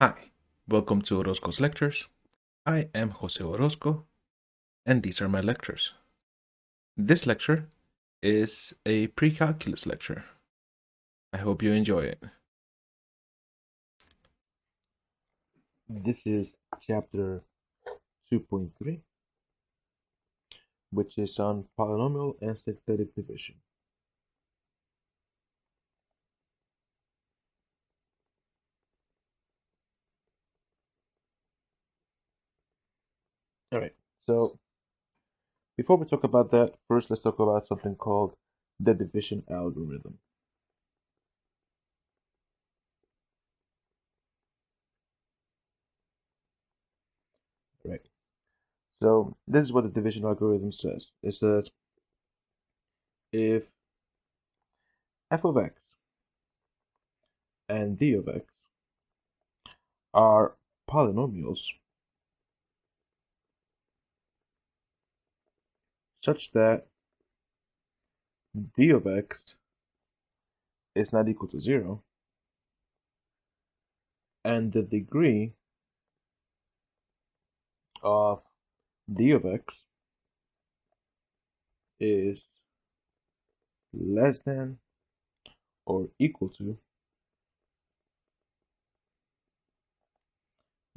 Hi, welcome to Orozco's Lectures. I am Jose Orozco, and these are my lectures. This lecture is a pre-calculus lecture. I hope you enjoy it. This is chapter 2.3, which is on polynomial and synthetic division. Alright, so before we talk about that, first let's talk about something called the division algorithm. Right. So this is what the division algorithm says. It says if f of x and d of x are polynomials such that d of x is not equal to 0 and the degree of d of x is less than or equal to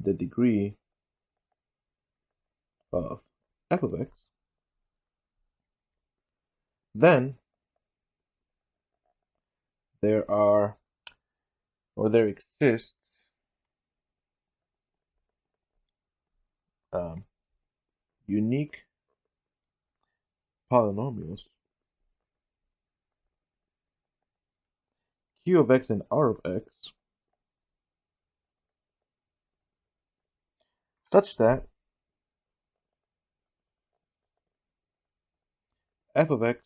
the degree of f of x, then there exists unique polynomials q of x and r of x such that f of x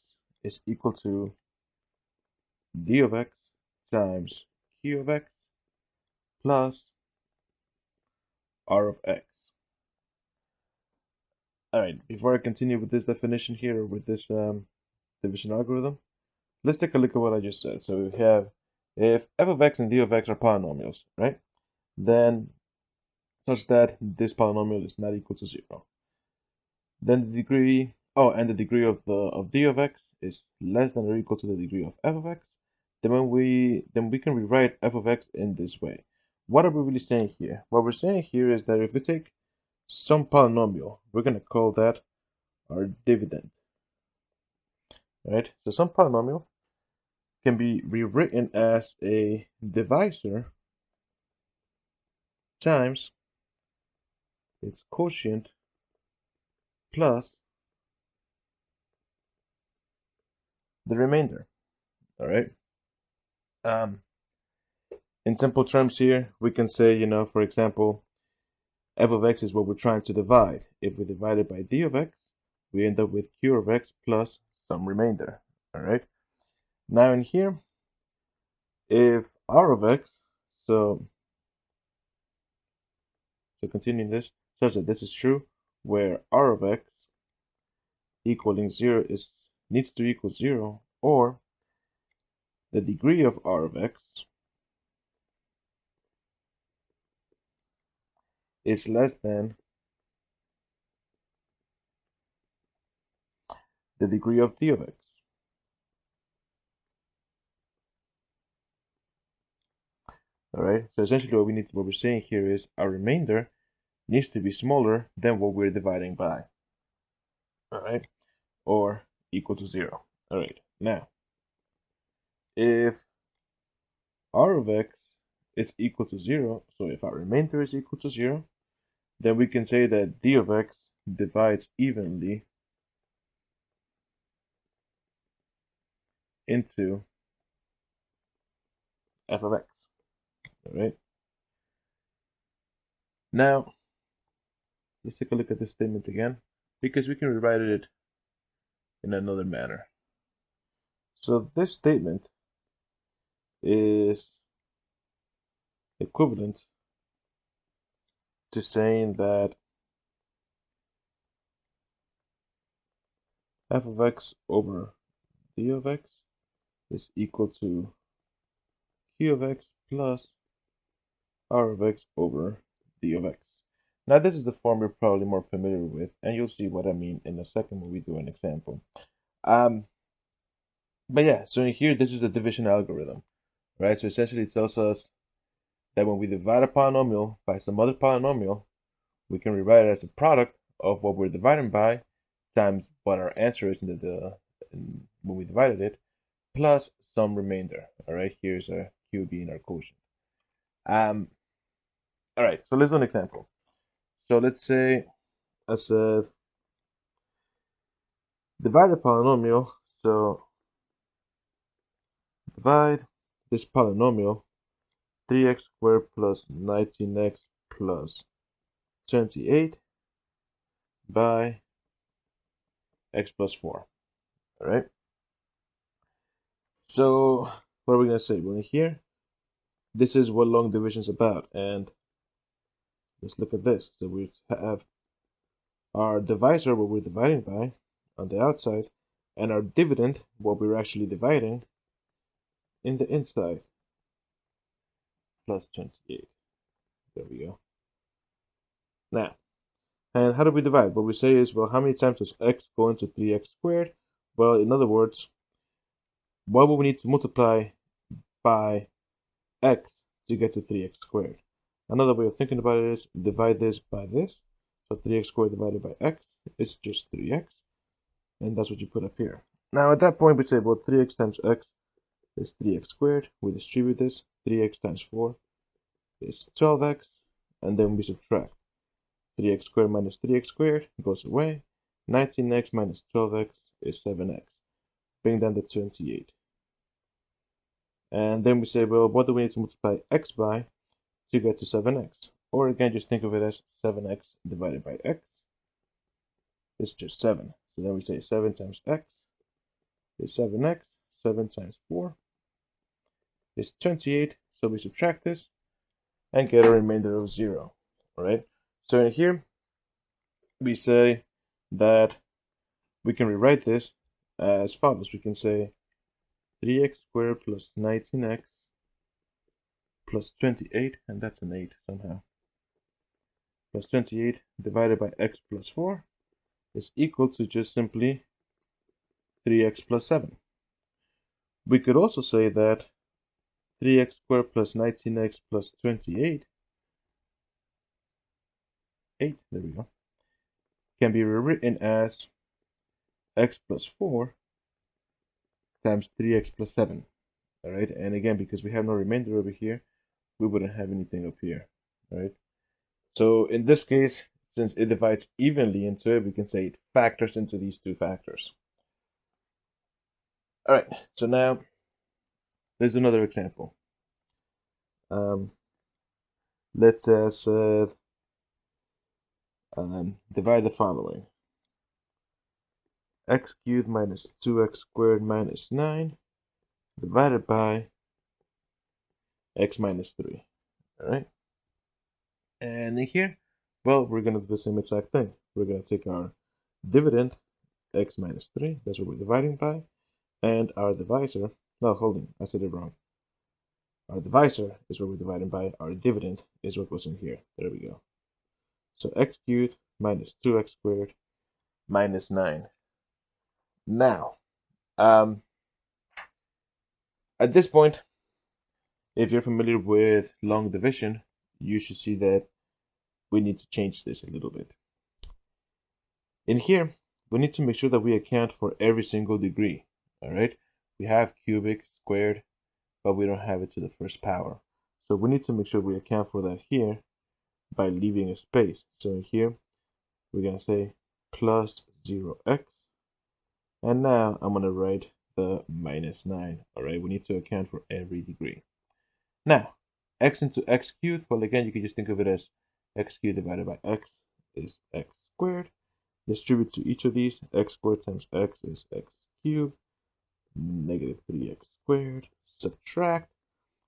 is equal to d of x times q of x plus r of x. Alright, before I continue with this definition here, or with this division algorithm, let's take a look at what I just said. So we have, if f of x and d of x are polynomials, right, then such that this polynomial is not equal to 0. Then the degree, and the degree of d of x is less than or equal to the degree of f of x. Then we can rewrite f of x in this way. What are we really saying here? What we're saying here is that if we take some polynomial, we're going to call that our dividend. Right? So some polynomial can be rewritten as a divisor times its quotient plus the remainder. All right. In simple terms here, we can say, for example, f of x is what we're trying to divide. If we divide it by d of x, we end up with q of x plus some remainder. All right. Now in here, if r of x, so continuing this, such that this is true, where r of x equaling 0 needs to equal 0, or the degree of r of x is less than the degree of d of x. All right. So essentially, what we're saying here is our remainder needs to be smaller than what we're dividing by. All right, or equal to 0. All right. Now, if r of x is equal to 0, so if our remainder is equal to 0, then we can say that d of x divides evenly into f of x. All right. Now, let's take a look at this statement again, because we can rewrite it in another manner. So this statement is equivalent to saying that f of x over d of x is equal to q of x plus r of x over d of x. Now this is the form you're probably more familiar with, and you'll see what I mean in a second when we do an example. But yeah, so in here, this is the division algorithm, right? So essentially it tells us that when we divide a polynomial by some other polynomial, we can rewrite it as the product of what we're dividing by times what our answer is when we divided it, plus some remainder. All right, here's a QB in our quotient. All right, so let's do an example. So let's say I said divide the polynomial. So divide this polynomial 3x squared plus 19x plus 28 by x plus 4. All right. So what are we going to say? Well, here, this is what long division is about. And let's look at this. So we have our divisor, what we're dividing by, on the outside, and our dividend, what we're actually dividing, in the inside, plus 28. There we go. Now, and how do we divide? What we say is, well, how many times does x go into 3x squared? Well, in other words, what would we need to multiply by x to get to 3x squared? Another way of thinking about it is divide this by this. So 3x squared divided by x is just 3x. And that's what you put up here. Now at that point we say, well, 3x times x is 3x squared. We distribute this. 3x times 4 is 12x. And then we subtract. 3x squared minus 3x squared goes away. 19x minus 12x is 7x. Bring down the 28. And then we say, well, what do we need to multiply x by to get to 7x? Or again, just think of it as 7x divided by x. It's just 7. So then we say 7 times x is 7x. 7 times 4 is 28. So we subtract this and get a remainder of 0. All right. So in here, we say that we can rewrite this as follows. We can say 3x squared plus 19x plus 28, and that's an 8 somehow, plus 28 divided by x plus 4 is equal to just simply 3x plus 7. We could also say that 3x squared plus 19x plus 28, 8, there we go, can be rewritten as x plus 4 times 3x plus 7. All right, and again, because we have no remainder over here, we wouldn't have anything up here. All right, so in this case, since it divides evenly into it, we can say it factors into these two factors. All right, so now there's another example. Let's divide the following: x cubed minus 2x squared minus 9 divided by x minus 3. All right, and in here, well, we're going to do the same exact thing. We're going to take our dividend, x minus 3, that's what we're dividing by, and our divisor, no, hold on, I said it wrong. Our divisor is what we're dividing by, our dividend is what goes in here. There we go. So x cubed minus 2x squared minus 9. Now, at this point, if you're familiar with long division, you should see that we need to change this a little bit. In here, we need to make sure that we account for every single degree. All right, we have cubic, squared, but we don't have it to the first power. So we need to make sure we account for that here by leaving a space. So in here, we're going to say plus 0x. And now I'm going to write the minus 9. All right, we need to account for every degree. Now, x into x cubed, well, again, you can just think of it as x cubed divided by x is x squared. Distribute to each of these. X squared times x is x cubed. Negative 3x squared. Subtract.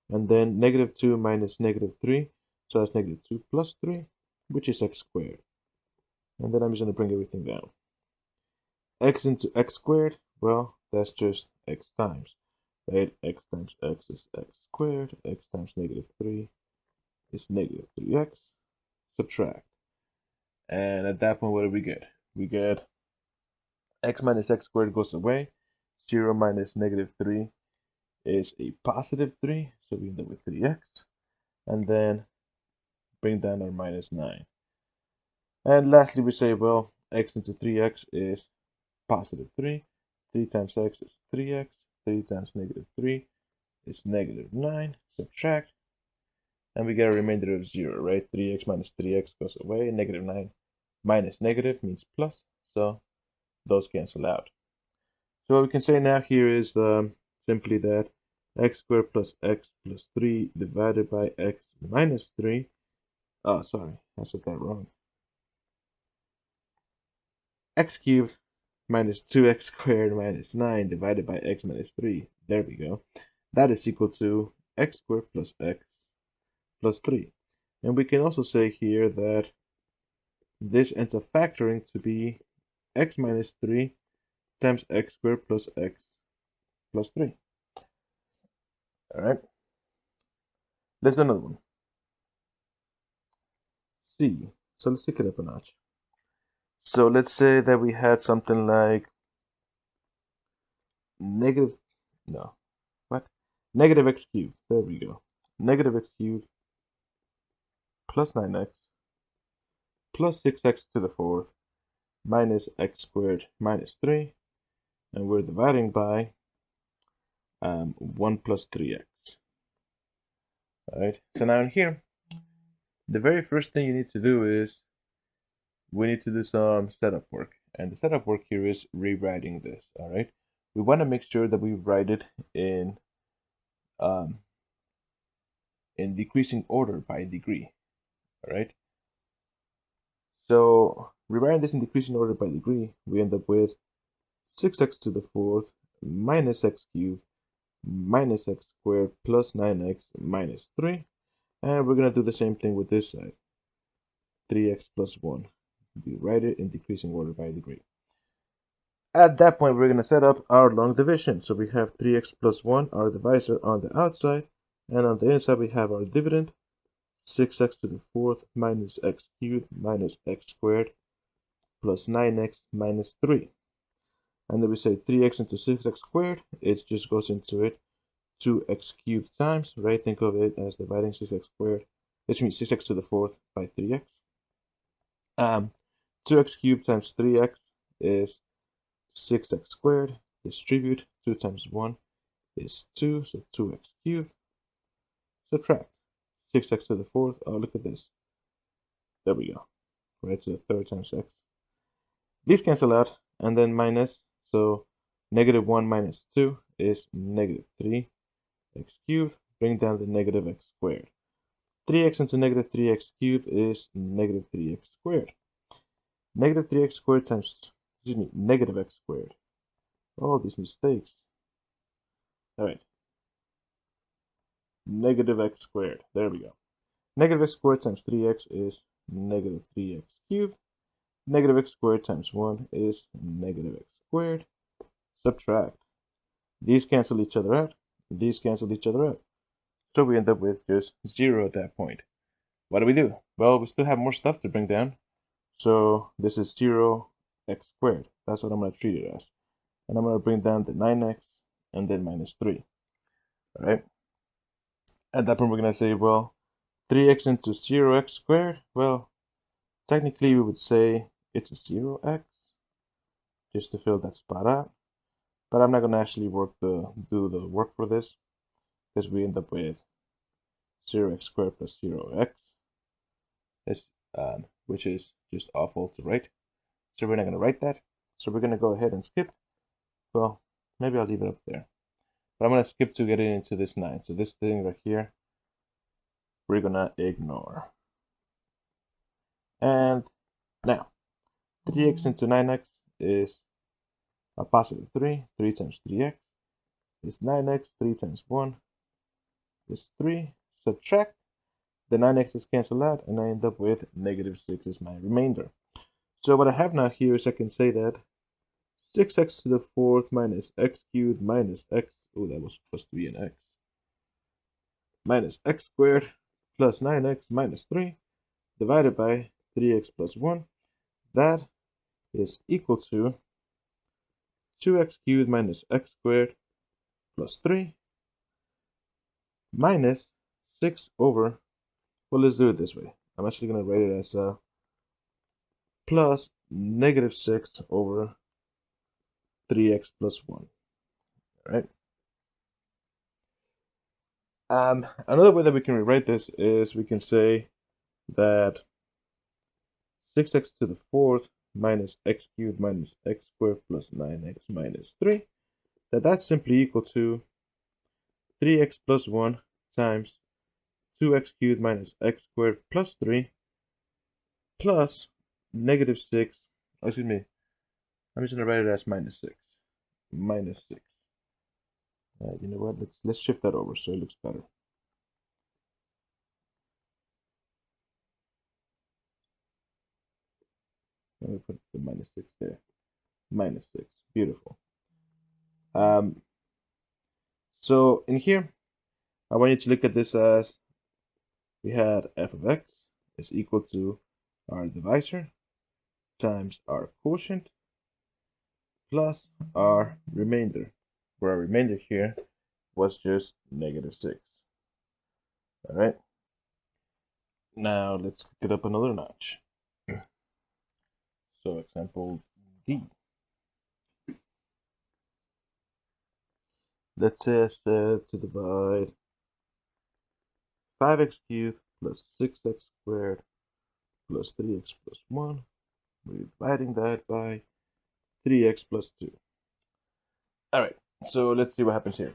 And then negative 2 minus negative 3. So that's negative 2 plus 3, which is x squared. And then I'm just going to bring everything down. X into x squared, well, that's just x times. Right? X times x is x squared. X times negative 3 is negative 3x, subtract. And at that point, what do we get? We get x minus x squared goes away. 0 minus negative 3 is a positive 3, so we end up with 3x. And then bring down our minus 9. And lastly, we say, well, x into 3x is positive 3. 3 times x is 3x. 3 times negative 3 is negative 9. Subtract. And we get a remainder of 0, right? 3x minus 3x goes away. Negative 9 minus negative means plus. So those cancel out. So what we can say now here is simply that x squared plus x plus 3 divided by x minus 3. Oh, sorry, I said that wrong. X cubed minus 2x squared minus 9 divided by x minus 3. There we go. That is equal to x squared plus x plus 3. And we can also say here that this ends up factoring to be x minus 3 times x squared plus x plus 3. All right. Let's do another one. C. So let's take it up a notch. So let's say that we had something like negative x cubed. There we go. Negative x cubed plus 9x plus 6x to the 4th minus x squared minus 3. And we're dividing by 1 plus 3x. All right. So now in here, the very first thing you need to do is we need to do some setup work. And the setup work here is rewriting this. All right. We want to make sure that we write it in decreasing order by degree. All right. So rewriting this in decreasing order by degree, we end up with 6x to the 4th minus x cubed minus x squared plus 9x minus 3. And we're going to do the same thing with this side. 3x plus 1. We write it in decreasing order by degree. At that point, we're going to set up our long division. So we have 3x plus 1, our divisor on the outside. And on the inside, we have our dividend. 6x to the 4th minus x cubed minus x squared plus 9x minus 3. And then we say 3x into 6x squared. It just goes into it 2x cubed times, right? Think of it as dividing 6x squared. This means 6x to the 4th by 3x. 2x cubed times 3x is 6x squared. Distribute 2 times 1 is 2, so 2x cubed. Subtract 6x to the 4th. Oh, look at this. There we go. Right, so the 3rd times x. These cancel out, and then minus. So negative 1 minus 2 is negative 3x cubed. Bring down the negative x squared. 3x into negative 3x cubed is negative 3x squared. Negative 3x squared times, negative x squared. All these mistakes. All right. Negative x squared. There we go. Negative x squared times 3x is negative 3x cubed. Negative x squared times 1 is negative x squared. Subtract. These cancel each other out. These cancel each other out. So we end up with just 0 at that point. What do? Well, we still have more stuff to bring down. So this is 0x squared. That's what I'm going to treat it as. And I'm going to bring down the 9x and then minus 3. All right. At that point, we're going to say, well, 3x into 0x squared. Well, technically, we would say it's a 0x, just to fill that spot out. But I'm not going to actually do the work for this, because we end up with 0x squared plus 0x, which is just awful to write. So we're not going to write that. So we're going to go ahead and skip. Well, maybe I'll leave it up there. But I'm going to skip to get into this 9. So this thing right here, we're going to ignore. And now, 3x into 9x is a positive 3. 3 times 3x is 9x. 3 times 1 is 3. Subtract. The 9x's cancel out, and I end up with negative 6 is my remainder. So what I have now here is I can say that 6x to the 4th minus x cubed minus x, oh, that was supposed to be an x, minus x squared plus 9x minus 3 divided by 3x plus 1. That is equal to 2x cubed minus x squared plus 3 minus 6 over, well, let's do it this way. I'm actually going to write it as plus negative 6 over 3x plus 1. All right. Another way that we can rewrite this is we can say that 6x to the 4th minus x cubed minus x squared plus 9x minus 3, that's simply equal to 3x plus 1 times 2x cubed minus x squared plus 3 plus negative 6, excuse me, I'm just going to write it as minus 6. Minus 6. You know what, let's shift that over so it looks better. Let me put the minus 6 there. Minus 6. Beautiful. So in here, I want you to look at this as we had f of x is equal to our divisor times our quotient plus our remainder, where our remainder here was just negative 6. All right. Now let's get up another notch. So example D. Let's say I said to divide 5x cubed plus 6x squared plus 3x plus 1. We're dividing that by 3x plus 2. All right, so let's see what happens here.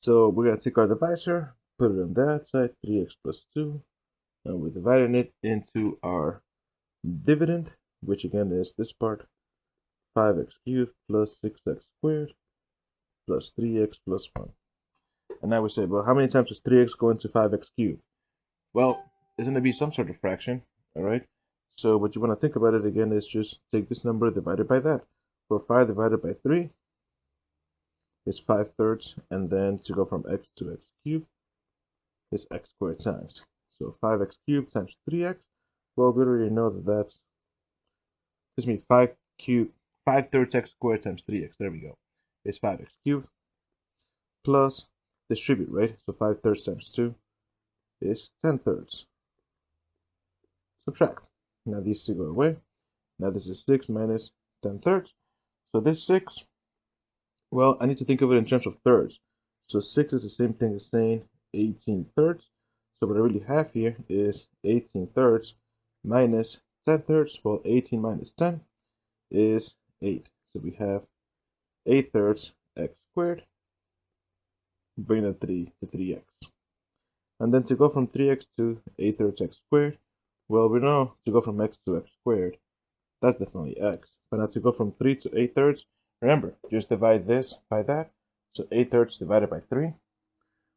So we're going to take our divisor, put it on that side, 3x plus 2, and we're dividing it into our dividend, which again is this part, 5x cubed plus 6x squared plus 3x plus 1. And now we say, well, how many times does 3x go into 5x cubed? Well, it's going to be some sort of fraction, all right? So what you want to think about it again is just take this number divided by that. For 5 divided by 3 is 5/3, and then to go from x to x cubed is x squared times. So 5x cubed times 3x, well, we already know that that's, excuse me, 5/3 x squared times 3x, there we go, is 5x cubed, plus distribute, right? So 5/3 times 2 is 10/3. Subtract. Now these two go away. Now this is 6 minus 10/3. So this 6, well, I need to think of it in terms of thirds. So 6 is the same thing as saying 18/3. So what I really have here is 18/3 minus 10/3. Well, 18 minus 10 is 8. So we have 8/3 x squared. Bring that 3 to 3x. And then to go from 3x to 8/3 x squared, well, we know to go from x to x squared, that's definitely x. But now to go from 3 to 8/3, remember, just divide this by that. So 8/3 divided by 3.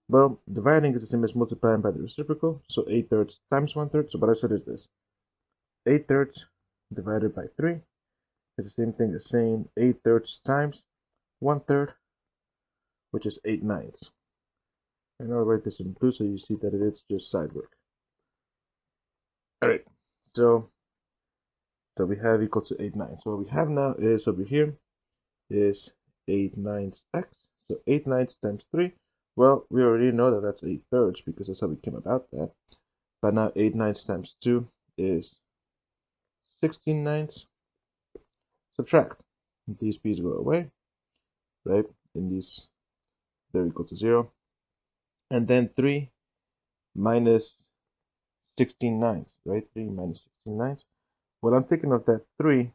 Well, dividing is the same as multiplying by the reciprocal. So 8/3 times 1/3. So what I said is this. 8/3 divided by 3 is the same thing as saying 8/3 times 1/3, which is 8/9. And I'll write this in blue so you see that it is just side work. All right, so we have equal to 8/9. So what we have now is over here is 8/9 x. So 8/9 times 3. Well, we already know that that's 8/3 because that's how we came about that. But now 8/9 times 2 is 16/9. Subtract. These p's go away, right? In these, they're equal to 0. And then 3 minus 16/9, right? 3 minus 16/9. Well, I'm thinking of that 3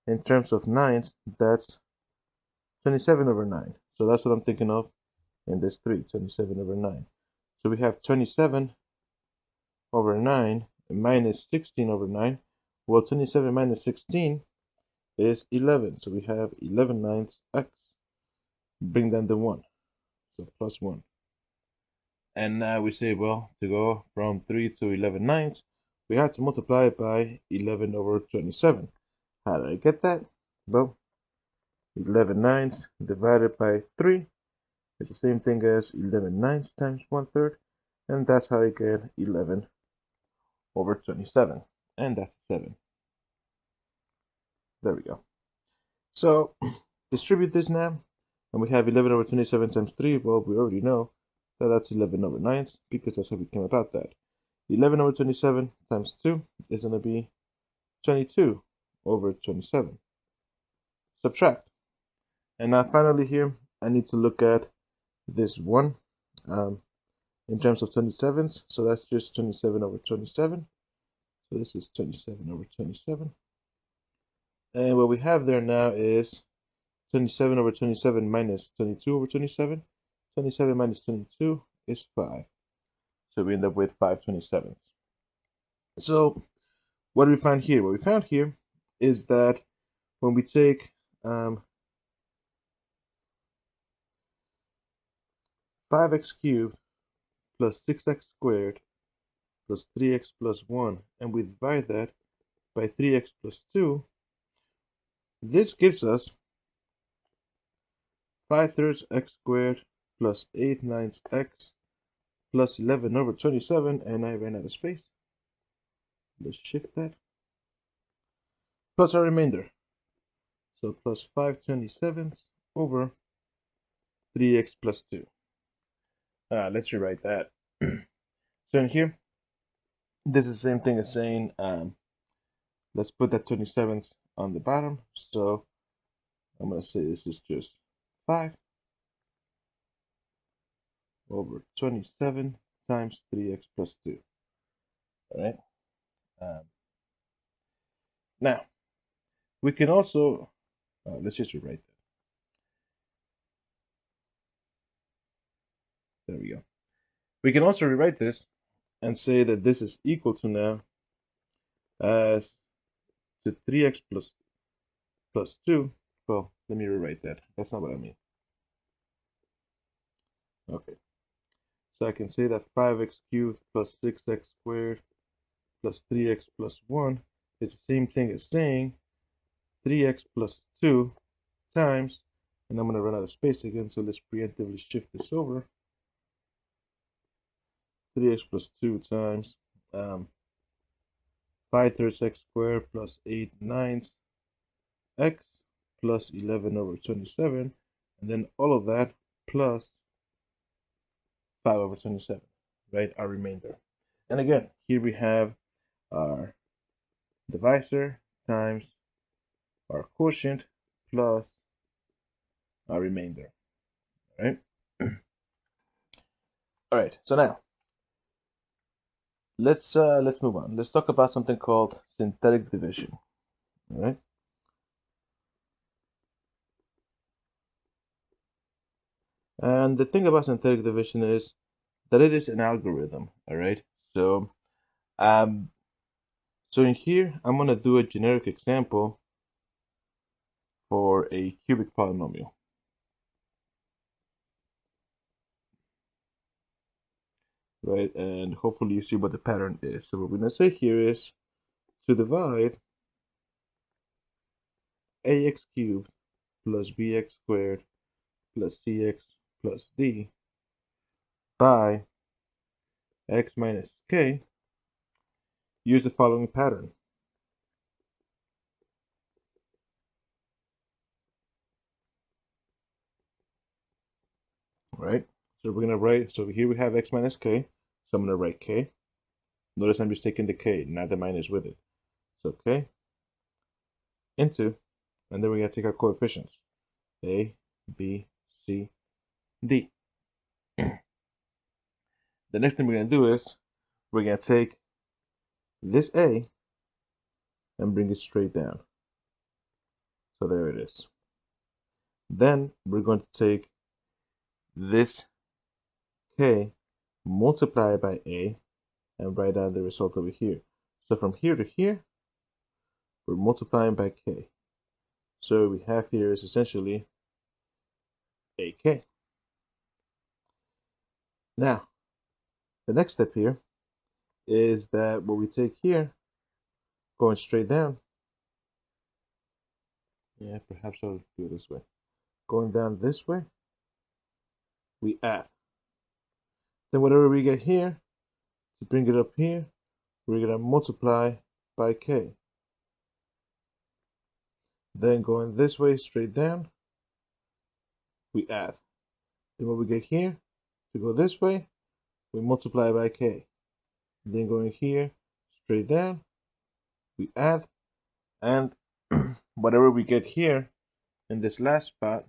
in terms of 9s, that's 27 over 9. So that's what I'm thinking of in this 3, 27 over 9. So we have 27 over 9 minus 16 over 9. Well, 27 minus 16 is 11. So we have 11/9 x. Bring down the 1. So plus 1. And now we say, well, to go from 3 to 11/9, we have to multiply it by 11 over 27. How did I get that? Well, 11/9 divided by 3 is the same thing as 11/9 times 1/3. And that's how I get 11 over 27. And that's 7. There we go. So distribute this now, and we have 11 over 27 times 3. Well, we already know that that's 11 over 9, because that's how we came about that. 11 over 27 times 2 is going to be 22 over 27. Subtract. And now finally here, I need to look at this 1 in terms of 27s. So that's just 27 over 27. So this is 27 over 27. And what we have there now is 27 over 27 minus 22 over 27. 27 minus 22 is 5. So we end up with 5 27ths. So what do we find here? What we found here is that when we take 5x cubed plus 6x squared plus 3x plus 1, and we divide that by 3x plus 2, this gives us 5/3 x squared plus 8/9 x plus 11 over 27, and I ran out of space. Let's shift that. Plus our remainder. So plus 5/27 over 3x plus 2. Let's rewrite that. So in here, this is the same thing as saying, let's put that 27th on the bottom. So I'm going to say this is just 5 over 27 times 3x plus 2. All right. Now, we can also, let's just rewrite that. There we go. We can also rewrite this and say that this is equal to now as to 3x plus 2. Well, let me rewrite that. That's not what I mean. Okay. So I can say that 5x cubed plus 6x squared plus 3x plus 1 is the same thing as saying 3x plus 2 times, and I'm going to run out of space again, so let's preemptively shift this over. 3x plus 2 times 5/3 x squared plus 8/9 x plus 11 over 27, and then all of that plus 5 over 27, right? Our remainder. And again, here we have our divisor times our quotient plus our remainder, right? All right, so now let's move on. Let's talk about something called synthetic division. All right. And the thing about synthetic division is that it is an algorithm. All right. So so in here I'm gonna do a generic example for a cubic polynomial. Right, and hopefully you see what the pattern is. So what we're gonna say here is to divide ax cubed plus bx squared plus cx plus d by x minus k, use the following pattern. Right, so we're gonna write, so here we have x minus k, so I'm gonna write k. Notice I'm just taking the k, not the minus with it. So k into, and then we're gonna take our coefficients, a, b, c, d. The next thing we're gonna do is we're gonna take this a and bring it straight down. So there it is. Then we're going to take this k, multiply by a, and write down the result over here. So from here to here, we're multiplying by k. So we have here is essentially ak. Now, the next step here is that what we take here, going straight down, yeah, perhaps I'll do it this way. Going down this way, we add. Then whatever we get here, to bring it up here, we're going to multiply by k. Then going this way straight down, we add. Then what we get here, to go this way, we multiply by k. Then going here straight down, we add, and whatever we get here in this last spot,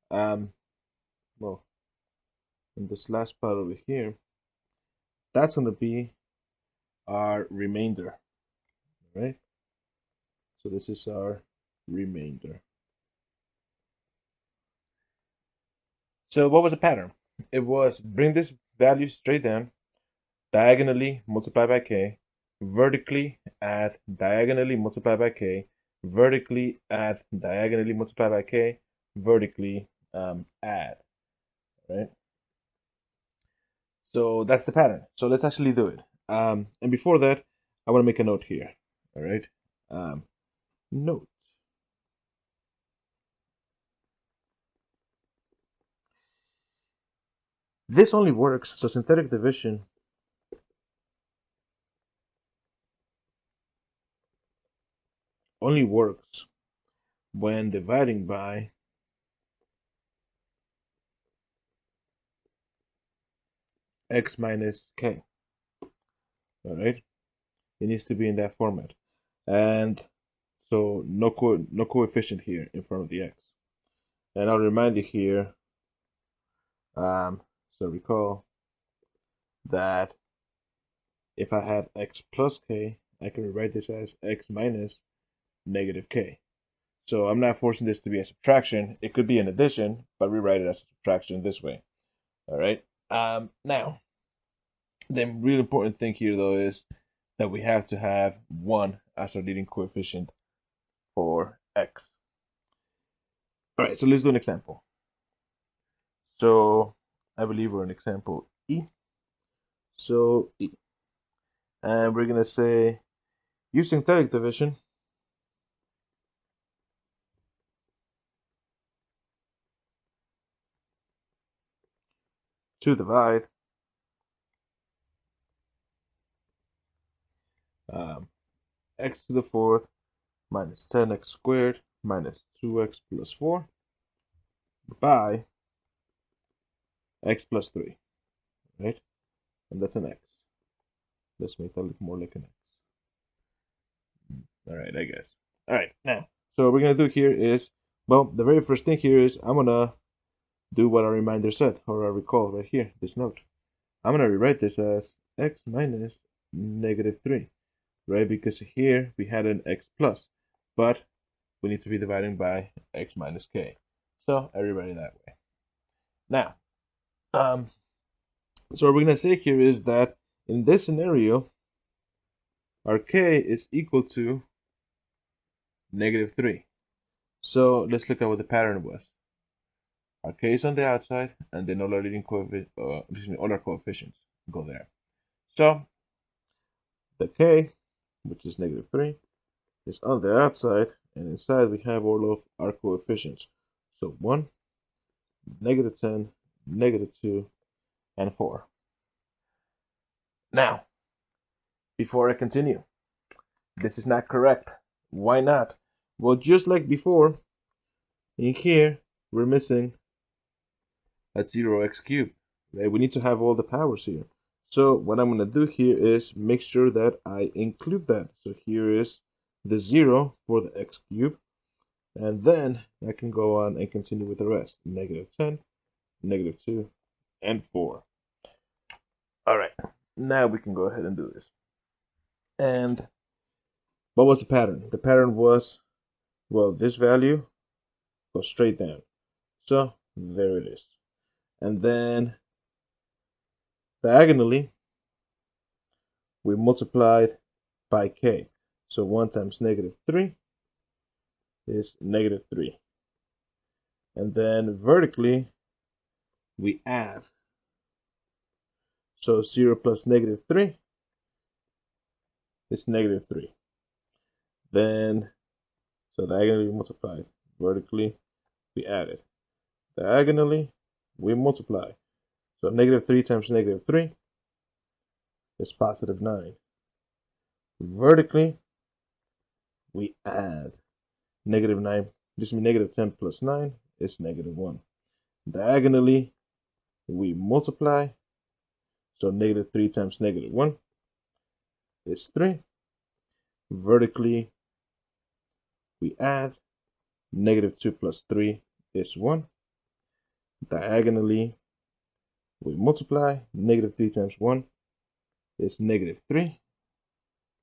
well, in this last spot over here, that's going to be our remainder, right? So this is our remainder. So what was the pattern? It was bring this value straight down, diagonally multiply by k, vertically add, diagonally multiply by k, vertically add, diagonally multiply by k, vertically add, right? So that's the pattern. So let's actually do it. And before that, I want to make a note here, all right? Note. This only works, so synthetic division only works when dividing by x minus k. All right, it needs to be in that format, and so no coefficient here in front of the x. And I'll remind you here. So recall that if I have x plus k, I can rewrite this as x minus negative k. So I'm not forcing this to be a subtraction. It could be an addition, but rewrite it as a subtraction this way. All right. Now, the really important thing here, though, is that we have to have 1 as our leading coefficient for x. All right, so let's do an example. So I believe we're in example E. So E. And we're going to say, use synthetic division, to divide x to the 4th minus 10x squared minus 2x plus 4 by x plus 3, right? And that's an x. Let's make that look more like an x. All right, I guess. All right, now, so what we're going to do here is, well, the very first thing here is I'm going to do what our reminder said, or I recall right here, this note. I'm going to rewrite this as x minus negative 3, right? Because here we had an x plus, but we need to be dividing by x minus k. So I rewrite it that way. Now, so what we're going to say here is that in this scenario, our k is equal to negative 3. So let's look at what the pattern was. Our k is on the outside, and then all our leading coefficients, all our coefficients go there. So the k, which is negative 3, is on the outside, and inside we have all of our coefficients. So 1, negative 10, negative 2, and 4. Now, before I continue, this is not correct. Why not? Well, just like before, in here, we're missing a 0x cubed. Right? We need to have all the powers here. So what I'm going to do here is make sure that I include that. So here is the 0 for the x cubed. And then I can go on and continue with the rest. Negative 10, negative 2, and 4. All right. Now we can go ahead and do this. And what was the pattern? The pattern was, well, this value goes straight down. So there it is. And then diagonally, we multiplied by k. So 1 times negative 3 is negative 3. And then vertically, we add. So 0 plus negative 3 is negative 3. Then, so diagonally we multiplied. Vertically, we added. Diagonally, we multiply. So negative 3 times negative 3 is positive 9. Vertically, we add negative 9. This means negative 10 plus 9 is negative 1. Diagonally, we multiply. So negative 3 times negative 1 is 3. Vertically, we add. Negative 2 plus 3 is 1. Diagonally, we multiply. Negative 3 times 1 is negative 3.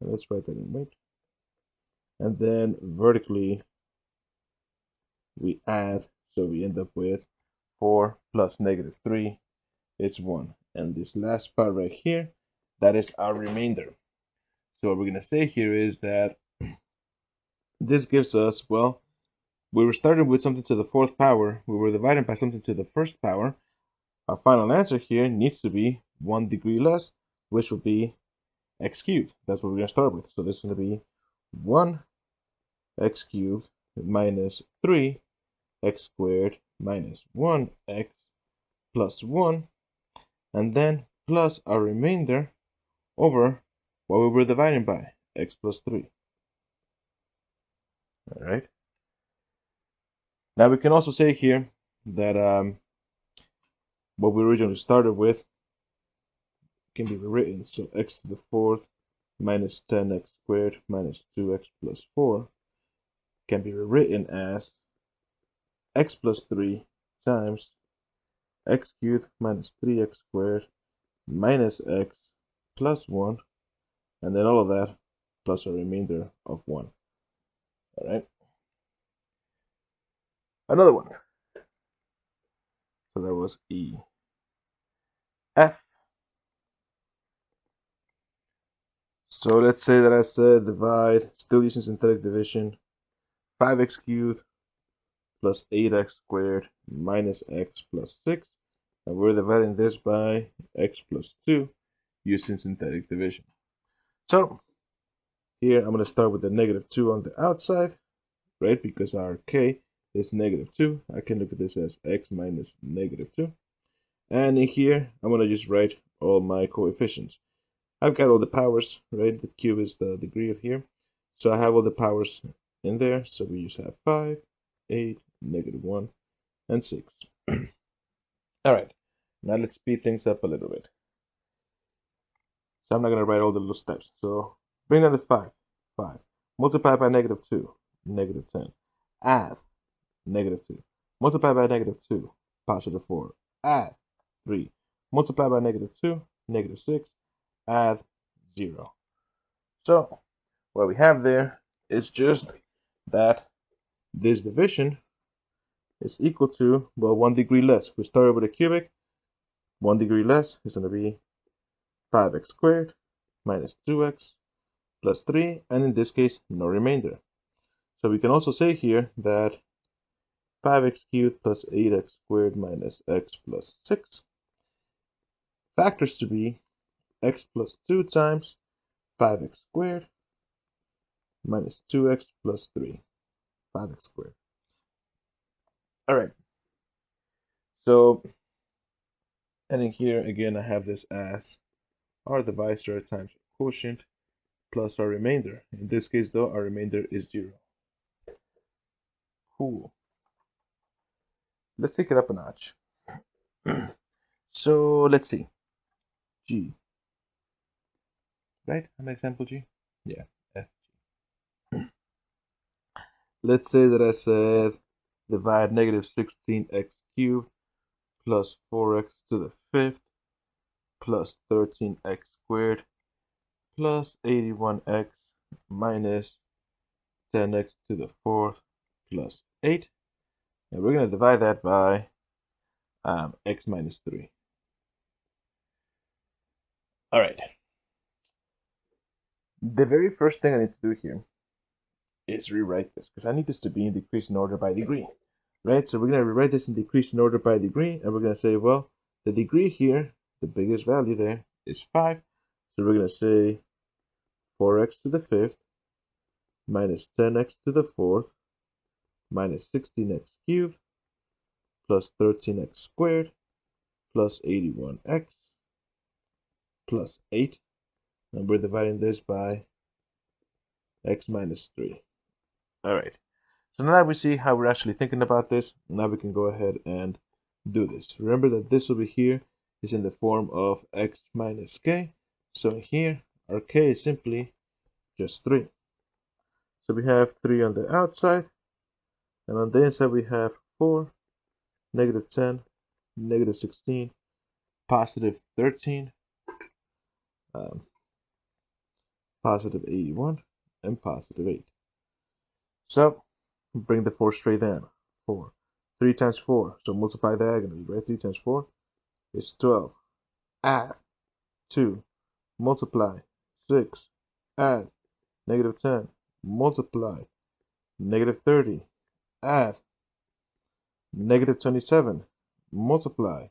And let's write that in weight. And then vertically, we add. So we end up with 4 plus negative 3 is 1. And this last part right here, that is our remainder. So what we're going to say here is that this gives us, well, we were starting with something to the 4th power. We were dividing by something to the 1st power. Our final answer here needs to be 1 degree less, which would be x cubed. That's what we're going to start with. So this is going to be 1 x cubed minus 3 x squared minus 1x plus 1, and then plus our remainder over what we were dividing by, x plus 3. All right. Now we can also say here that what we originally started with can be rewritten. So x to the 4th minus 10x squared minus 2x plus 4 can be rewritten as x plus 3 times x cubed minus 3x squared minus x plus 1, and then all of that plus a remainder of 1. All right. Another one. So that was E. F. So let's say that I said divide, still using synthetic division, 5x cubed plus 8x squared minus x plus 6. And we're dividing this by x plus 2 using synthetic division. So here I'm going to start with the negative 2 on the outside, right? Because our k is negative 2. I can look at this as x minus negative 2. And in here, I'm going to just write all my coefficients. I've got all the powers, right? The cube is the degree of here. So I have all the powers in there. So we just have 5, 8, negative 1, and 6. All right. Now let's speed things up a little bit. So I'm not going to write all the little steps. So bring down the 5. Multiply by negative 2, negative 10. Add negative 2. Multiply by negative 2, positive 4. Add 3. Multiply by negative 2, negative 6. Add 0. So what we have there is just that this division is equal to, well, 1 degree less. We started with a cubic. 1 degree less is going to be 5x squared minus 2x plus 3, and in this case, no remainder. So we can also say here that 5x cubed plus 8x squared minus x plus 6 factors to be x plus 2 times 5x squared minus 2x plus 3, 5x squared. All right. So, and in here, again, I have this as our divisor times quotient plus our remainder. In this case, though, our remainder is 0. Cool. Let's take it up a notch. So, let's see. G. Right? An example G? Yeah, F. Let's say that I said divide negative 16x cubed plus 4x to the 5th plus 13x squared plus 81x minus 10x to the 4th plus 8. And we're going to divide that by x minus 3. All right. The very first thing I need to do here is rewrite this, because I need this to be in decreasing order by degree, right? So we're going to rewrite this in decreasing order by degree, and we're going to say, well, the degree here, the biggest value there, is 5. So we're going to say 4x to the 5th minus 10x to the 4th minus 16x cubed plus 13x squared plus 81x plus 8. And we're dividing this by x minus 3. All right. So now that we see how we're actually thinking about this, now we can go ahead and do this. Remember that this over here is in the form of x minus k. So here, our k is simply just 3. So we have 3 on the outside, and on the inside we have 4, negative 10, negative 16, positive 13, positive 81, and positive 8. So bring the 4 straight down. 4. 3 times 4, so multiply diagonally, right? 3 times 4 is 12. Add 2, multiply 6, add negative 10, multiply negative 30, add negative 27, multiply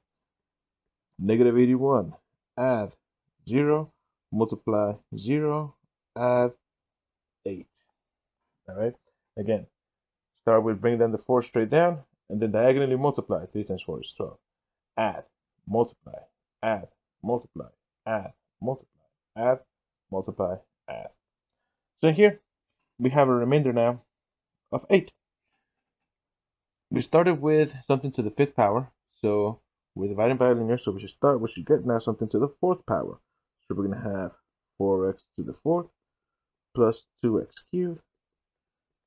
negative 81, add 0, multiply 0, add 8. All right, again, start with bring down the 4 straight down, and then diagonally multiply. 3 times 4 is 12. Add, multiply, add, multiply, add, multiply, add, multiply, add. So here we have a remainder now of 8. We started with something to the 5th power, so we're dividing by a linear, so we should get now something to the 4th power. So we're going to have 4x to the 4th plus 2x cubed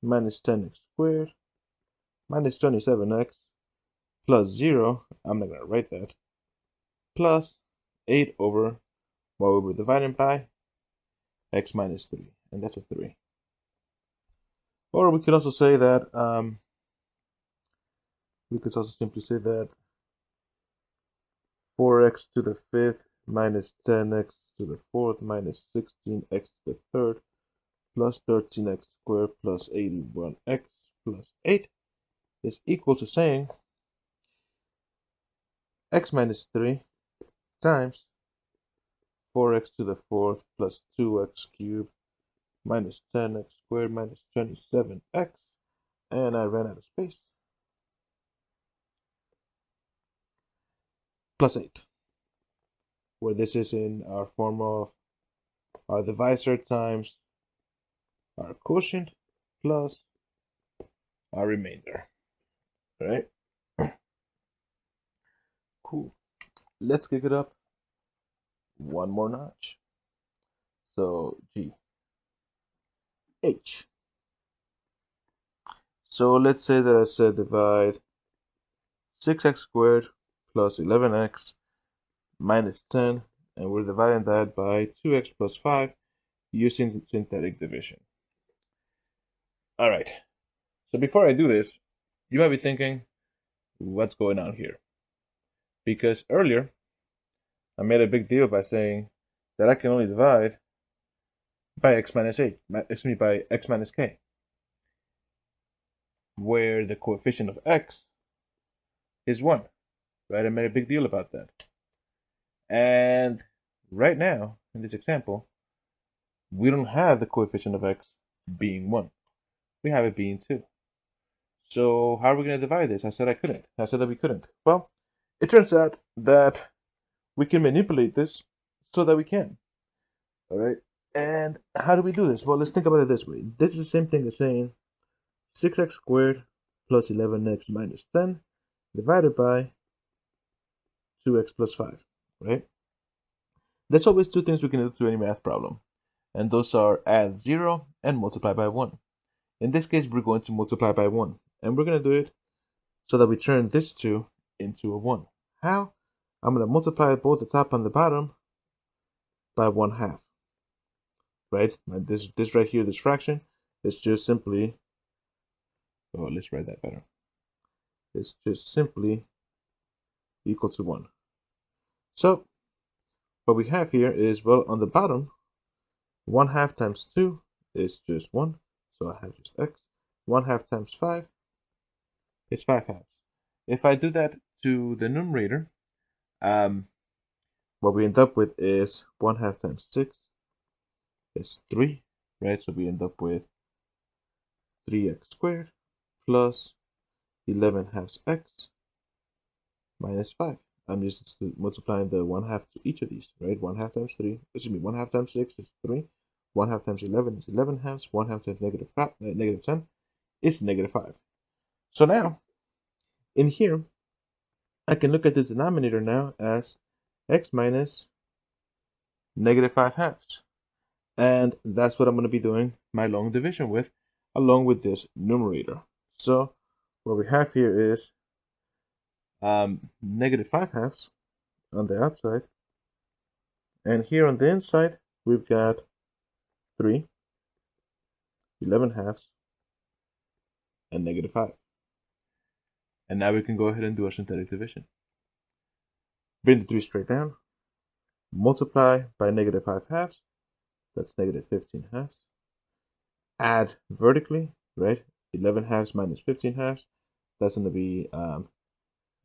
minus 10x squared minus 27x plus 0, I'm not going to write that, plus 8 over what we were dividing by, x minus 3, and that's a 3. Or we could also say that, we could also simply say that 4x to the 5th minus 10x to the 4th minus 16x to the 3rd plus 13x squared plus 81x plus 8 is equal to saying x minus 3 times 4x to the 4th plus 2x cubed minus 10x squared minus 27x, and I ran out of space, plus 8, where this is in our form of our divisor times our quotient plus our remainder. All right? Cool. Let's kick it up one more notch. So G. H. So let's say that I said divide 6x squared plus 11x minus 10, and we're dividing that by 2x plus 5 using synthetic division. All right, so before I do this, you might be thinking, what's going on here? Because earlier, I made a big deal by saying that I can only divide by x minus 8, by x minus k, where the coefficient of x is 1, right? I made a big deal about that. And right now, in this example, we don't have the coefficient of x being 1. We have it being 2. So how are we going to divide this? I said I couldn't. I said that we couldn't. Well, it turns out that we can manipulate this so that we can. All right. And how do we do this? Well, let's think about it this way. This is the same thing as saying 6x squared plus 11x minus 10 divided by 2x plus 5, right? There's always two things we can do to any math problem, and those are add 0 and multiply by 1. In this case, we're going to multiply by 1, and we're going to do it so that we turn this 2 into a 1. How? I'm going to multiply both the top and the bottom by 1/2, right? And this right here, this fraction, is just simply, oh, let's write that better. It's just simply equal to 1. So what we have here is, well, on the bottom, 1/2 times 2 is just 1. So I have just x. 1/2 times 5 is 5/2. If I do that to the numerator, what we end up with is 1/2 times 6 is 3, right? So we end up with 3x squared plus 11/2 x minus 5. I'm just multiplying the 1/2 to each of these, right? 1/2 times 3, excuse me, 1/2 times 6 is 3, 1/2 times 11 is 11 halves, 1/2 times negative 10 is negative 5. So now, in here, I can look at this denominator now as x minus negative 5 halves. And that's what I'm going to be doing my long division with, along with this numerator. So what we have here is negative 5 halves on the outside. And here on the inside, we've got 3, 11 halves, and negative 5. And now we can go ahead and do our synthetic division. Bring the 3 straight down. Multiply by negative 5 halves. That's negative 15 halves. Add vertically, right? 11 halves minus 15 halves. That's going to be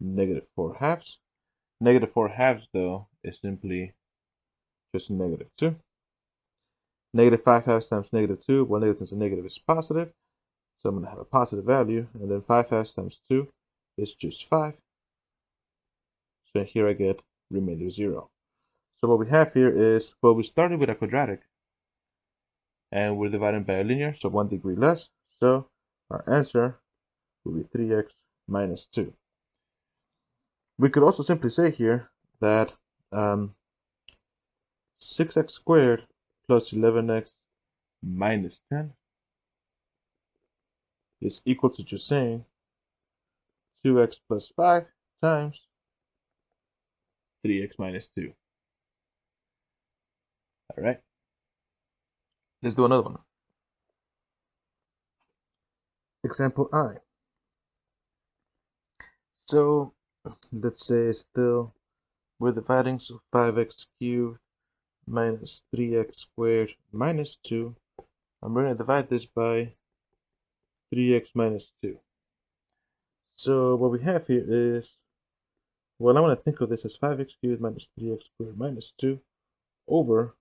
negative 4 halves. Negative 4 halves, though, is simply just negative 2. Negative 5 halves times negative 2. 1 negative times a negative is positive. So I'm going to have a positive value. And then 5 halves times 2 is just 5. So here I get remainder 0. So what we have here is, well, we started with a quadratic. And we're dividing by a linear, so 1 degree less. So our answer will be 3x minus 2. We could also simply say here that 6x squared plus 11x minus 10 is equal to just saying 2x plus 5 times 3x minus 2. All right. Let's do another one. Example I. So let's say still we're dividing, so 5x cubed minus 3x squared minus 2. I'm going to divide this by 3x minus 2. So what we have here is, well, I want to think of this as 5x cubed minus 3x squared minus 2 over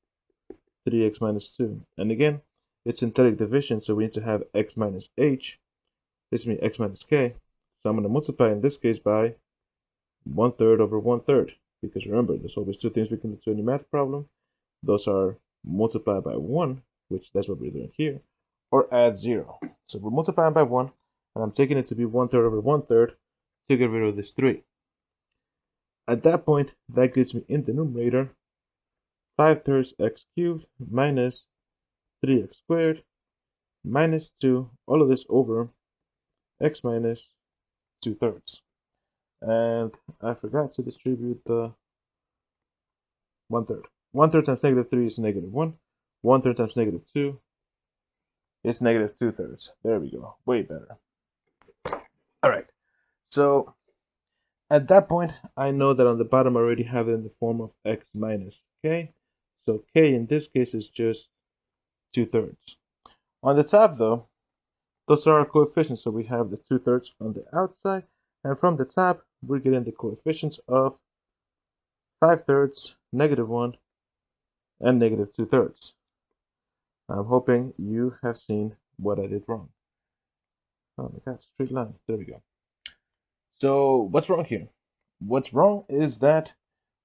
3x minus 2. And again, it's synthetic division, so we need to have x minus h. This means x minus k. So I'm going to multiply in this case by 1/3 over 1/3. Because remember, there's always two things we can do to any math problem. Those are multiply by 1, which that's what we're doing here, or add 0. So we're multiplying by 1, and I'm taking it to be 1/3 over 1/3 to get rid of this 3. At that point, that gives me in the numerator 5/3 x cubed minus 3x squared minus 2, all of this over x minus 2/3. And I forgot to distribute the 1/3. 1/3 times negative 3 is negative 1. 1/3 times negative 2 is negative 2/3. There we go. Way better. All right. So at that point, I know that on the bottom I already have it in the form of x minus k. So k in this case is just 2/3. On the top, though, those are our coefficients. So we have the 2/3 on the outside. And from the top, we're getting the coefficients of 5/3, negative 1, and negative 2/3. I'm hoping you have seen what I did wrong. Oh my god, straight line. There we go. So what's wrong here? What's wrong is that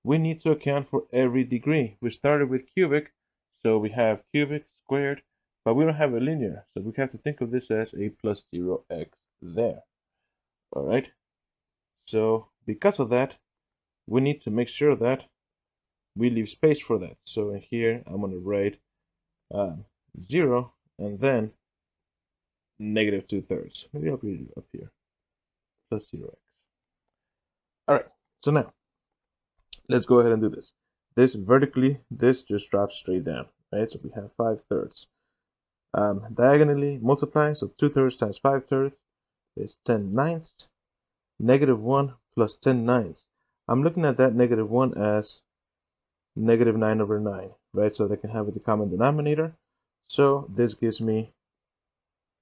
we need to account for every degree. We started with cubic, so we have cubic, squared, but we don't have a linear. So we have to think of this as a plus 0x there. All right. So because of that, we need to make sure that we leave space for that. So in here, I'm going to write 0 and then negative 2/3. Maybe I'll read it up here. Plus 0x. All right. So now, let's go ahead and do this. This vertically, this just drops straight down, right? So we have 5/3. Diagonally multiplying, so 2/3 times 5/3 is 10/9. Negative 1 plus 10/9. I'm looking at that negative 1 as negative 9 over 9, right? So they can have the common denominator. So this gives me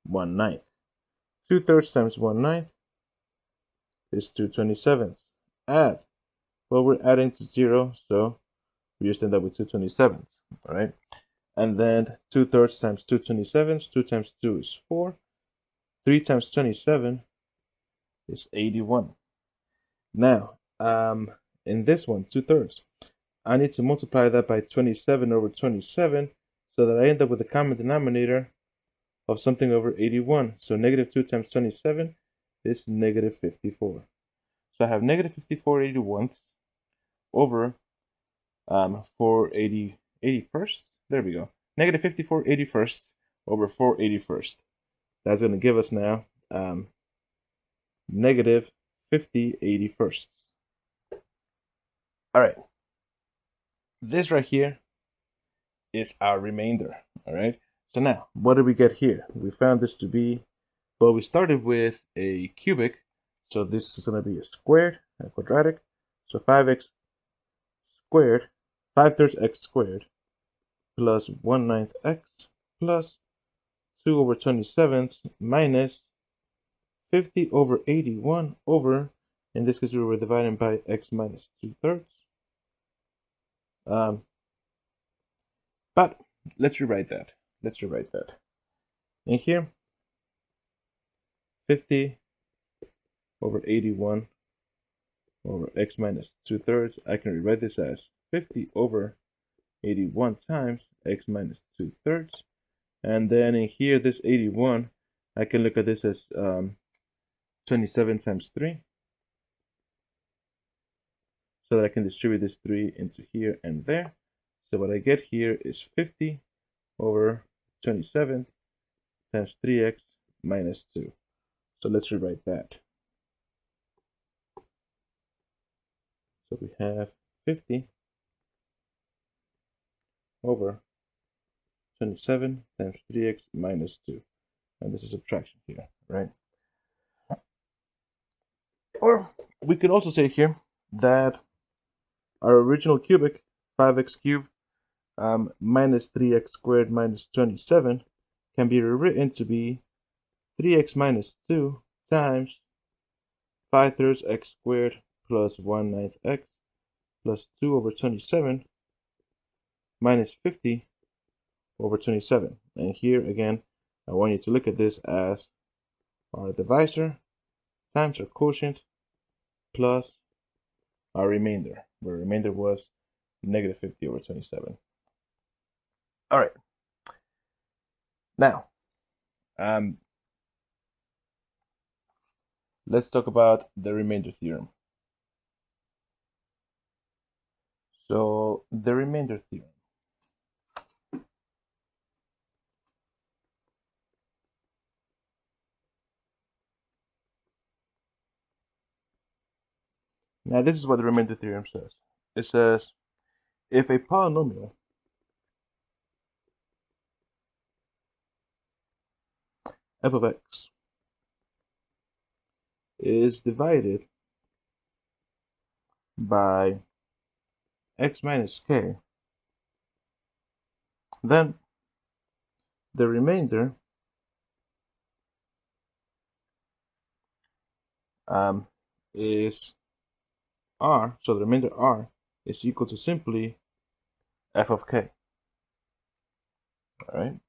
1/9. 2/3 times 1/9 is 2/27. Add. Well, we're adding to 0, so we just end up with 2/27. All right. And then 2/3 times 2/27. 2 times 2 is 4. 3 times 27 is 81. Now, in this one, 2/3, I need to multiply that by 27 over 27 so that I end up with a common denominator of something over 81. So negative 2 times 27 is negative 54. So I have negative 54 81ths over 480 81st. There we go. Negative 54 81st over 4 81st. That's going to give us now negative 50 81st. All right. This right here is our remainder. All right. So now, what did we get here? We found this to be, well, we started with a cubic. So this is going to be a squared, a quadratic. So 5x squared, 5/3 x squared, plus 1/9 x, plus 2 over 27 minus 50 over 81 over, in this case we were dividing by x minus 2/3. But let's rewrite that. In here, 50 over 81 over x minus 2/3. I can rewrite this as 50 over 81 times x minus 2/3. And then in here, this 81, I can look at this as 27 times 3. So that I can distribute this 3 into here and there. So what I get here is 50 over 27 times 3x minus 2. So let's rewrite that. So we have 50 over 27 times 3x minus 2. And this is subtraction here, right? Or we could also say here that our original cubic, 5x cubed minus 3x squared minus 27, can be rewritten to be 3x minus 2 times 5/3 x squared plus 1/9 x plus 2 over 27 minus 50 over 27. And here again, I want you to look at this as our divisor times our quotient plus our remainder, where remainder was negative 50 over 27. All right. Now, let's talk about the remainder theorem. So the remainder theorem. Now this is what the remainder theorem says. It says if a polynomial f of x is divided by x minus k, then the remainder is r, so the remainder r is equal to simply f of k. All right.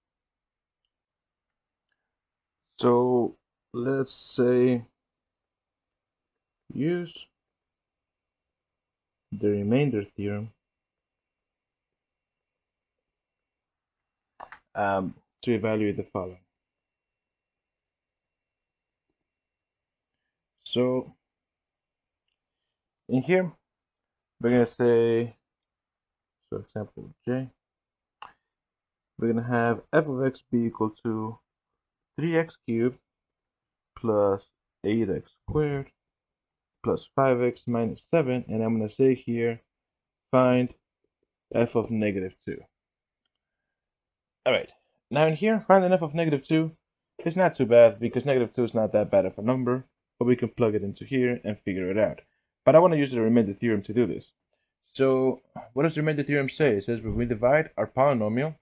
So let's say use the remainder theorem to evaluate the following. So in here, we're going to say, so example J, we're going to have f of x be equal to 3x cubed plus 8x squared plus 5x minus 7, and I'm going to say here, find f of negative 2. All right, now in here, finding f of negative 2 is not too bad because negative 2 is not that bad of a number, but we can plug it into here and figure it out. But I want to use the remainder theorem to do this. So what does the remainder theorem say? It says when we divide our polynomial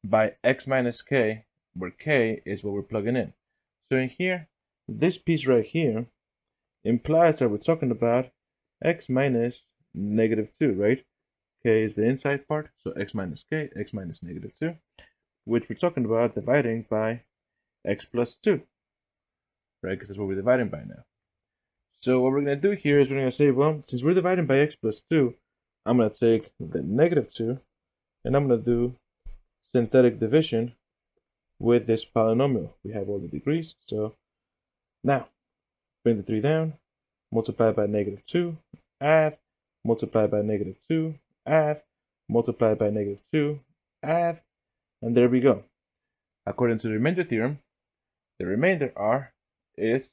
by x minus k, where k is what we're plugging in. So in here, this piece right here implies that we're talking about x minus negative 2, right? K is the inside part, so x minus k, x minus negative 2, which we're talking about dividing by x plus 2, right? Because that's what we're dividing by now. So what we're going to do here is we're going to say, well, since we're dividing by x plus 2, I'm going to take the negative 2, and I'm going to do synthetic division with this polynomial. We have all the degrees, so now bring the 3 down, multiply by negative 2, add, multiply by negative 2, add, multiply by negative 2, add, and there we go. According to the remainder theorem, the remainder R is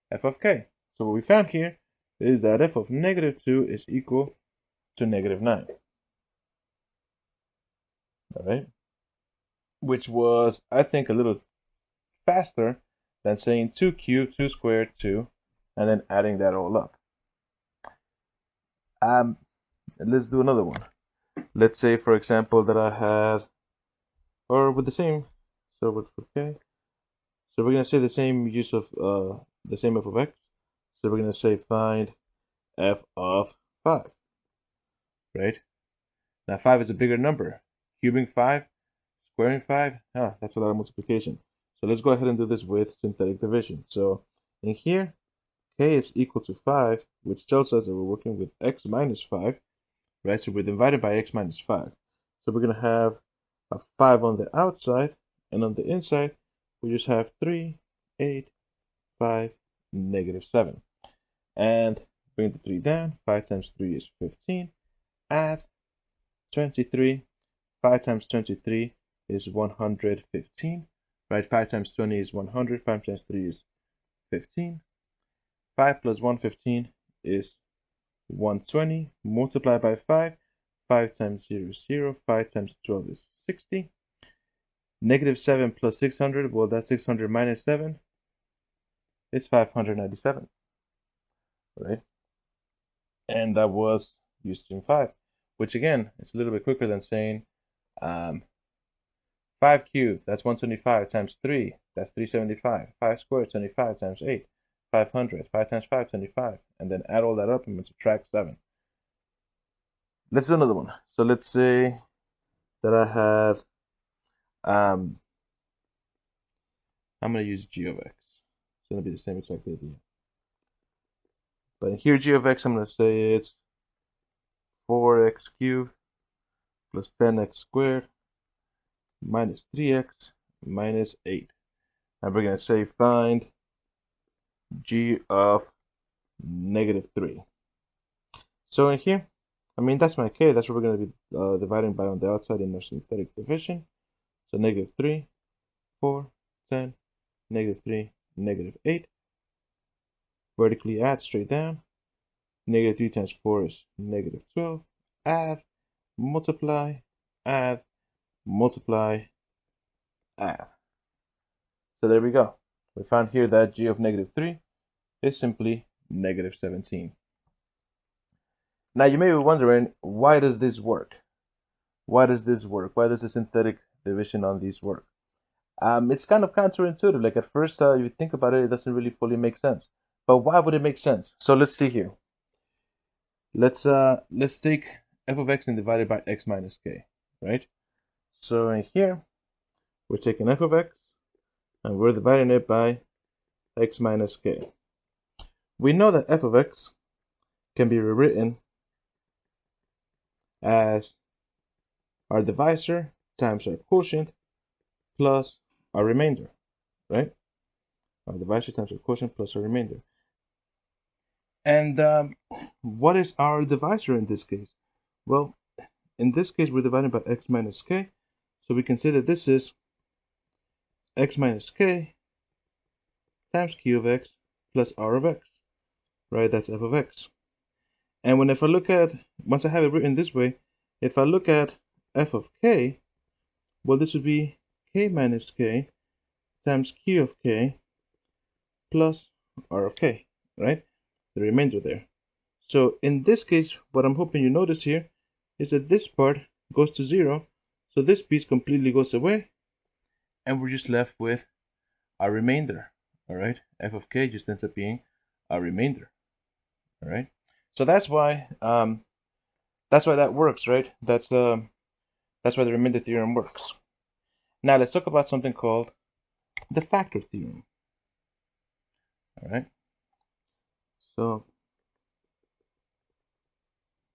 f of k. So what we found here is that f of negative 2 is equal to negative 9. All right? Which was, I think, a little faster than saying 2 cubed, 2 squared, 2, and then adding that all up. Let's do another one. Let's say, for example, that I have, or with the same, so with k. So we're going to say the same use of the same f of x. So we're going to say find f of 5, right? Now 5 is a bigger number. Cubing 5, squaring 5, that's a lot of multiplication. So let's go ahead and do this with synthetic division. So in here, k is equal to 5, which tells us that we're working with x minus 5, right? So we're divided by x minus 5. So we're going to have a 5 on the outside, and on the inside, we just have 3, 8, 5, negative 7. And bring the 3 down. 5 times 3 is 15. Add 23. 5 times 23 is 115. Right? 5 times 20 is 100. 5 times 3 is 15. 5 plus 115 is 120. Multiply by 5. 5 times 0 is 0. 5 times 12 is 60. Negative 7 plus 600, well, that's 600 minus 7. It's 597. Right? And that was using 5, which again, it's a little bit quicker than saying 5 cubed, that's 125, times 3, that's 375. 5 squared, 25, times 8, 500. 5 times 5, 25. And then add all that up and subtract 7. Let's do another one. So let's say that I have, I'm going to use g of x. It's going to be the same exact idea. But here, g of x, I'm going to say it's 4x cubed plus 10x squared minus 3x minus 8. And we're going to say find g of negative 3. So in here, I mean, that's my k. That's what we're going to be dividing by on the outside in our synthetic division. So negative 3, 4, 10, negative 3, negative 8. Vertically add straight down. Negative 3 times 4 is negative 12. Add, multiply, add, multiply, add. So there we go. We found here that g of negative 3 is simply negative 17. Now you may be wondering, why does this work? Why does this work? Why does the synthetic division on these work? It's kind of counterintuitive. Like at first, you think about it, it doesn't really fully make sense. But why would it make sense? So let's see here. Let's take f of x and divide it by x minus k, right? So in here, we're taking f of x and we're dividing it by x minus k. We know that f of x can be rewritten as our divisor times our quotient plus our remainder, right? Our divisor times our quotient plus our remainder. And what is our divisor in this case? Well, in this case, we're dividing by x minus k. So we can say that this is x minus k times q of x plus r of x, right? That's f of x. And if I look at, once I have it written this way, if I look at f of k, well, this would be k minus k times q of k plus r of k, right? The remainder there. So in this case, what I'm hoping you notice here is that this part goes to 0. So this piece completely goes away. And we're just left with our remainder. All right. F of k just ends up being our remainder. All right. So that's why that works, right? That's why the remainder theorem works. Now let's talk about something called the factor theorem. All right. So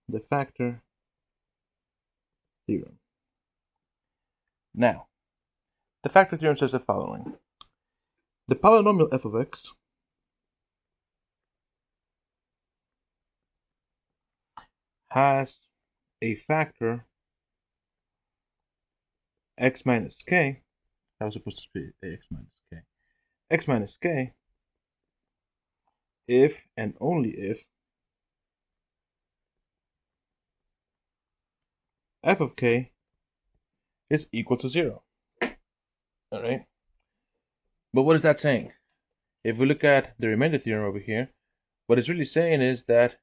the factor theorem. Now, the factor theorem says the following. The polynomial f of x has a factor x minus k. That was supposed to be ax minus k. X minus k if and only if f of k is equal to 0. All right. But what is that saying? If we look at the remainder theorem over here, what it's really saying is that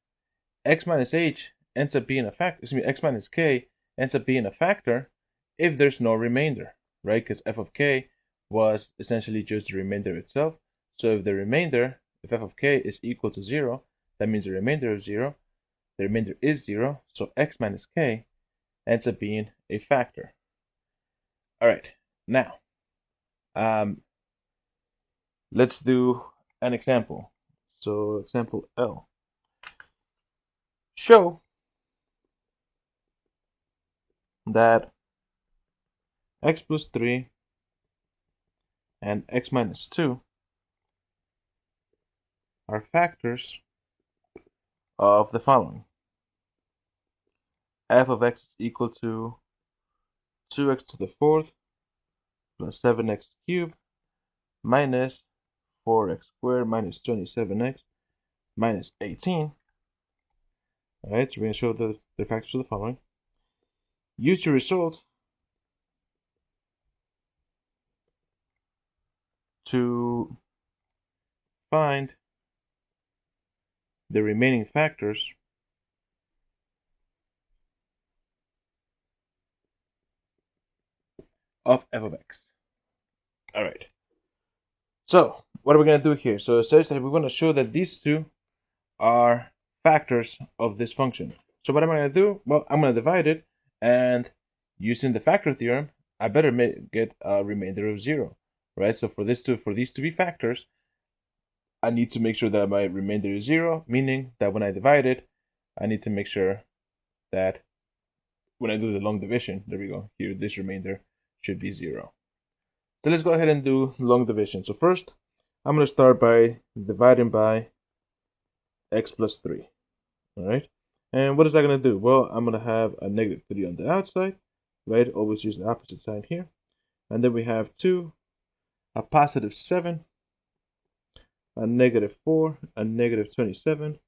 x minus h ends up being a factor. X minus k ends up being a factor if there's no remainder, right? Because f of k was essentially just the remainder itself. So if f of k is equal to 0, that means the remainder of 0. The remainder is 0, so x minus k ends up being a factor. All right, now let's do an example. So example L. Show that x plus 3 and x minus 2 are factors of the following. F of x is equal to 2x to the 4th plus 7x cubed minus 4x squared minus 27x minus 18. All right, so we're going to show the factors of the following. Use your result to find the remaining factors of f of x. All right. So what are we going to do here? So it says that we're going to show that these two are factors of this function. So what am I going to do? Well, I'm going to divide it, and using the factor theorem, I better get a remainder of 0, right? So for these to be factors, I need to make sure that my remainder is 0, meaning that when I divide it, I need to make sure that when I do the long division, there we go, here this remainder should be 0. So let's go ahead and do long division. So first, I'm going to start by dividing by x plus 3. All right. And what is that going to do? Well, I'm going to have a negative 3 on the outside, right? Always use the opposite sign here. And then we have 2, a positive 7, a negative 4, a negative 27,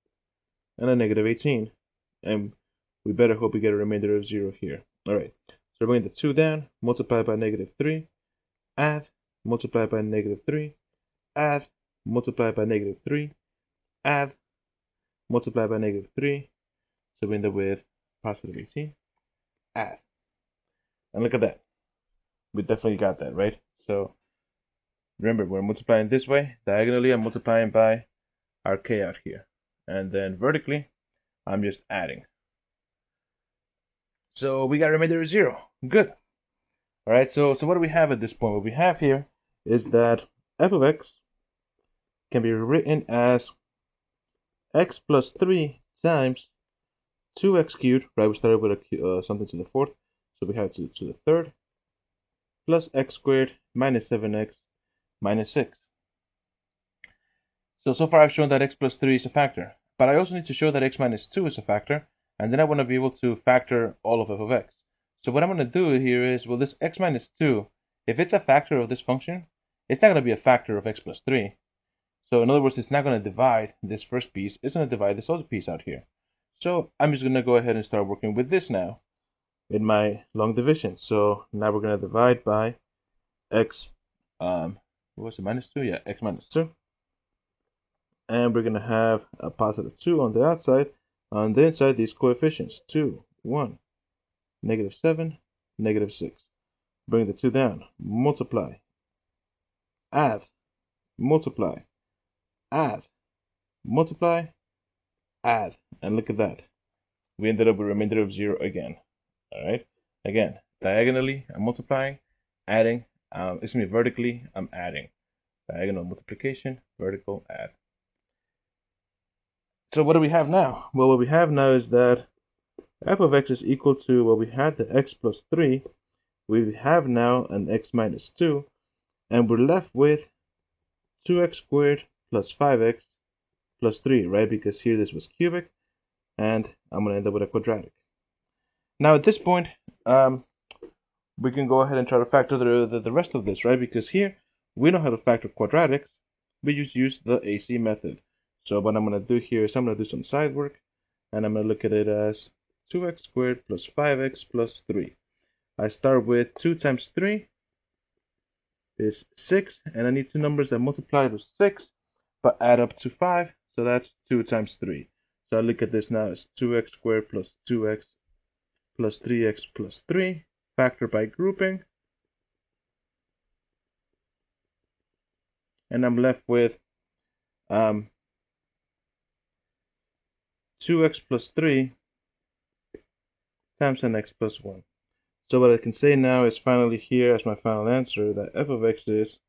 and a negative 18. And we better hope we get a remainder of 0 here. All right. So bring the 2 down, multiply by negative 3, add, multiply by negative 3, add, multiply by negative 3, add, multiply by negative 3. So we end up with positive 18, add. And look at that. We definitely got that, right? So remember, we're multiplying this way. Diagonally, I'm multiplying by our k out here. And then vertically, I'm just adding. So we got a remainder of 0. Good. All right, so what do we have at this point? What we have here is that f of x can be written as x plus 3 times 2x cubed, right? We started with something to the 4th, so we have to the 3rd, plus x squared minus 7x minus 6. So far I've shown that x plus 3 is a factor, but I also need to show that x minus 2 is a factor, and then I want to be able to factor all of f of x. So what I'm going to do here is, well, this x minus 2, if it's a factor of this function, it's not going to be a factor of x plus 3. So in other words, it's not going to divide this first piece, it's going to divide this other piece out here. So I'm just going to go ahead and start working with this now in my long division. So now we're going to divide by x, what was it, minus 2? Yeah, x minus 2. And we're going to have a positive 2 on the outside. On the inside, these coefficients, 2, 1, negative 7, negative 6. Bring the 2 down, multiply, add, multiply, add, multiply, add. And look at that. We ended up with a remainder of 0 again. All right. Again, diagonally, I'm multiplying, adding. Vertically, I'm adding. Diagonal multiplication, vertical add. So what do we have now? Well, what we have now is that f of x is equal to, well, we had the x plus 3. We have now an x minus 2. And we're left with 2x squared plus 5x plus 3, right? Because here this was cubic. And I'm going to end up with a quadratic. Now at this point, we can go ahead and try to factor the rest of this, right? Because here, we know how to factor quadratics. We just use the AC method. So what I'm going to do here is I'm going to do some side work. And I'm going to look at it as 2x squared plus 5x plus 3. I start with 2 times 3 is 6. And I need two numbers that multiply to 6, but add up to 5. So that's 2 times 3. So I look at this now as 2x squared plus 2x plus 3x plus 3. Factor by grouping. And I'm left with 2x plus 3 times an x plus 1. So what I can say now is finally here as my final answer that f of x is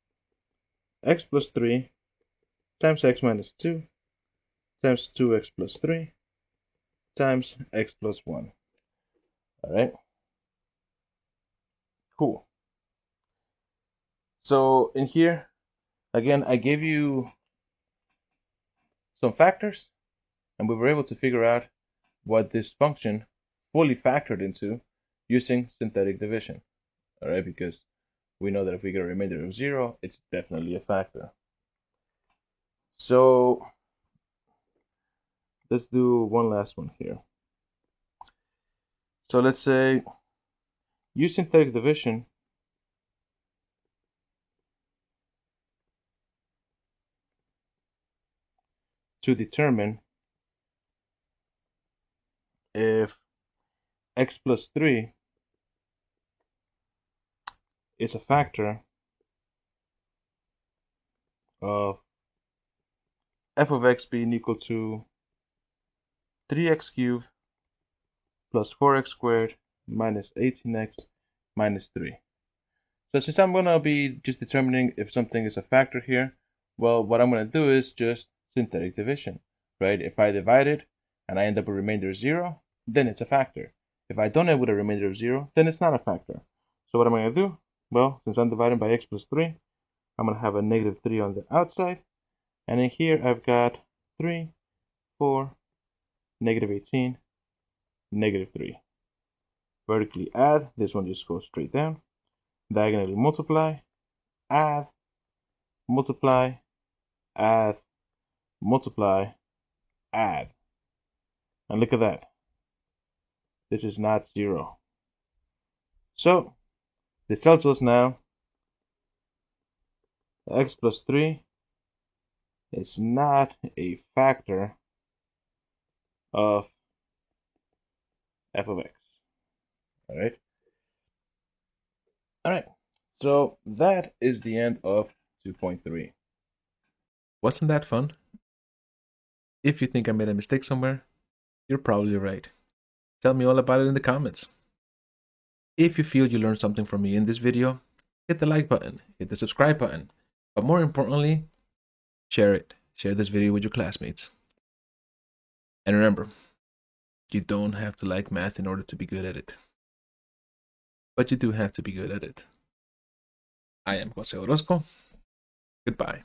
x plus 3 times x minus 2 times 2x plus 3 times x plus 1. Alright. Cool. So in here, again, I gave you some factors, and we were able to figure out what this function fully factored into using synthetic division. Alright, because we know that if we get a remainder of 0, it's definitely a factor. So let's do one last one here. So let's say use synthetic division to determine if x plus 3 is a factor of f of x being equal to 3x cubed plus 4x squared minus 18x minus 3. So since I'm going to be just determining if something is a factor here, well, what I'm going to do is just synthetic division, right? If I divide it and I end up with a remainder of 0, then it's a factor. If I don't end with a remainder of 0, then it's not a factor. So what am I going to do? Well, since I'm dividing by x plus 3, I'm going to have a negative 3 on the outside. And in here, I've got 3, 4, negative 18, negative 3. Vertically add, this one just goes straight down. Diagonally multiply, add, multiply, add, multiply, add. And look at that. This is not 0. So, this tells us now that x plus 3 is not a factor of f of x. Alright? Alright, so that is the end of 2.3. Wasn't that fun? If you think I made a mistake somewhere, you're probably right. Tell me all about it in the comments. If you feel you learned something from me in this video, hit the like button, hit the subscribe button, but more importantly, share it. Share this video with your classmates. And remember, you don't have to like math in order to be good at it. But you do have to be good at it. I am Jose Orozco. Goodbye.